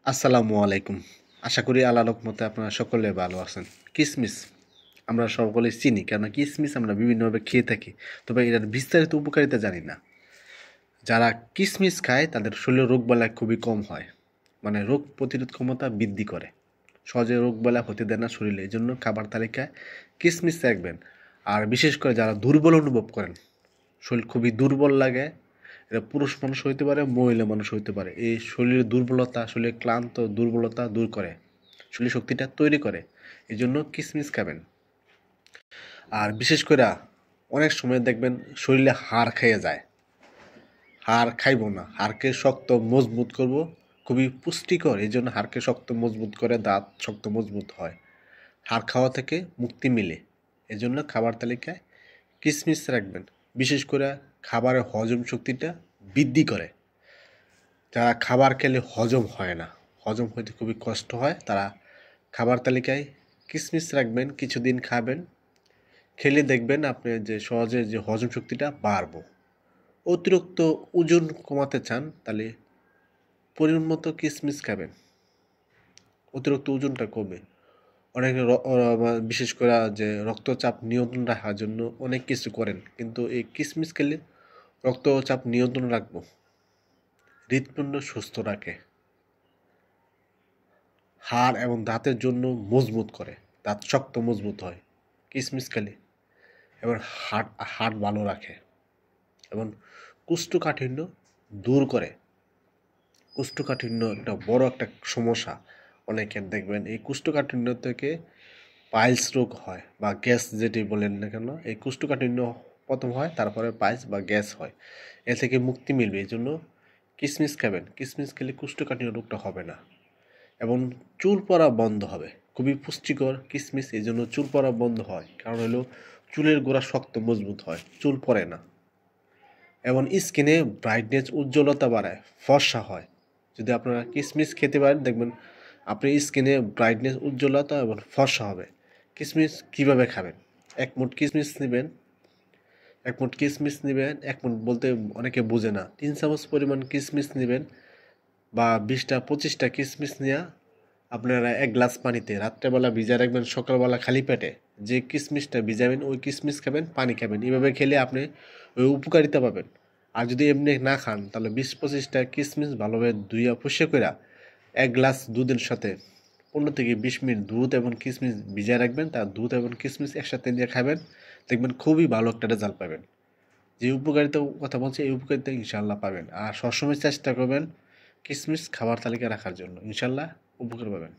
আসসালামু আলাইকুম। আশা করি আল্লাহর রহমতে আপনারা সকলে ভালো আছেন। কিসমিস আমরা সকলে চিনি, কেননা কিসমিস আমরা বিভিন্নভাবে খেয়ে থাকি। তবে এটার বিস্তারিত উপকারিতা জানি না। যারা কিসমিস খায় তাদের শরীরে রোগবালাই খুবই কম হয়, মানে রোগ প্রতিরোধ ক্ষমতা বৃদ্ধি করে, সহজে রোগবালাই হতে দেয় না শরীরে। এই জন্য খাবার তালিকায় কিসমিস রাখবেন। আর বিশেষ করে যারা দুর্বল অনুভব করেন, শরীর খুবই দুর্বল লাগে, এটা পুরুষ মানুষ হইতে পারে, মহিলা মানুষ হইতে পারে, এই শরীরের দুর্বলতা, শরীরের ক্লান্ত দুর্বলতা দূর করে, শরীর শক্তিটা তৈরি করে। এই জন্য কিসমিস খাবেন। আর বিশেষ করে অনেক সময় দেখবেন শরীরে হাড় খেয়ে যায়। হাড় খাইব না, হাড়কে শক্ত মজবুত করব, খুবই পুষ্টিকর। এই জন্য হাড়কে শক্ত মজবুত করে, দাঁত শক্ত মজবুত হয়, হাড় খাওয়া থেকে মুক্তি মিলে। এই জন্য খাবার তালিকায় কিসমিস রাখবেন। বিশেষ করে খাবারের হজম শক্তিটা বৃদ্ধি করে। যারা খাবার খেলে হজম হয় না, হজম হইতে খুবই কষ্ট হয়, তারা খাবার তালিকায় কিসমিস রাখবেন, কিছুদিন খাবেন, খেলে দেখবেন আপনি যে সহজে যে হজম শক্তিটা বাড়বো। অতিরিক্ত ওজন কমাতে চান তাহলে পরিমাণ মতো কিসমিস খাবেন, অতিরিক্ত ওজনটা কমে। অনেকে বিশেষ করে যে রক্তচাপ নিয়ন্ত্রণ রাখার জন্য অনেক কিছু করেন, কিন্তু এই কিসমিস খেলে রক্তচাপ নিয়ন্ত্রণ রাখবো, হৃৎপিণ্ড সুস্থ রাখে, হাড় এবং দাঁতের জন্য মজবুত করে, দাঁত শক্ত মজবুত হয় কিসমিস খেলে। এবার হার্ট হার্ট ভালো রাখে এবং কোষ্ঠকাঠিন্য দূর করে। কোষ্ঠকাঠিন্য একটা বড় একটা সমস্যা অনেকের, দেখবেন এই কোষ্ঠকাঠিন্য থেকে পাইলস রোগ হয় বা গ্যাস যেটি বলেন না কেন, এই কোষ্ঠকাঠিন্য প্রথম হয়, তারপরে পাইলস বা গ্যাস হয়। এ থেকে মুক্তি মিলবে। এই জন্য কিসমিস খাবেন। কিসমিস খেলে কোষ্ঠকাঠিন্য রোগটা হবে না এবং চুল পড়া বন্ধ হবে। খুবই পুষ্টিকর কিসমিস, এই জন্য চুল পড়া বন্ধ হয়। কারণ হলো চুলের গোড়া শক্ত মজবুত হয়, চুল পড়ে না। এবং স্কিনে ব্রাইটনেস, উজ্জ্বলতা বাড়ায়, ফর্সা হয়। যদি আপনারা কিসমিস খেতে পারেন দেখবেন আপনি স্কিনে ব্রাইটনেস, উজ্জ্বলতা এবং ফর্সা হবে। কিসমিস কিভাবে খাবেন? এক মুঠ কিসমিস নেবেন, এক মুঠ কিসমিস নেবেন, এক মুঠ বলতে অনেকে বোঝে না, 3 চামচ পরিমাণ কিসমিস নেবেন বা 20টা 25টা কিসমিস নিয়ে আপনারা 1 গ্লাস পানিতে রাত্রেবেলা ভিজা রাখবেন, সকালবেলা খালি পেটে যে কিসমিসটা ভিজাবেন ওই কিসমিস খাবেন, পানি খাবেন। এভাবে খেলে আপনি ওই উপকারিতা পাবেন। আর যদি এমনি না খান তাহলে 20-25টা কিসমিস ভালোভাবে ধুইয়া পরিষ্কার করে 1 গ্লাস দুধের সাথে 15 থেকে 20 মিনিট দুধ এবং কিসমিস ভিজায় রাখবেন, তার দুধ এবং কিসমিস একসাথে দিয়ে খাবেন, দেখবেন খুবই ভালো একটা রেজাল্ট পাবেন। যে উপকারিতার কথা বলছি এই উপকারিতা ইনশাল্লাহ পাবেন। আর সবসময় চেষ্টা করবেন কিসমিস খাবার তালিকায় রাখার জন্য, ইনশাল্লাহ উপকার পাবেন।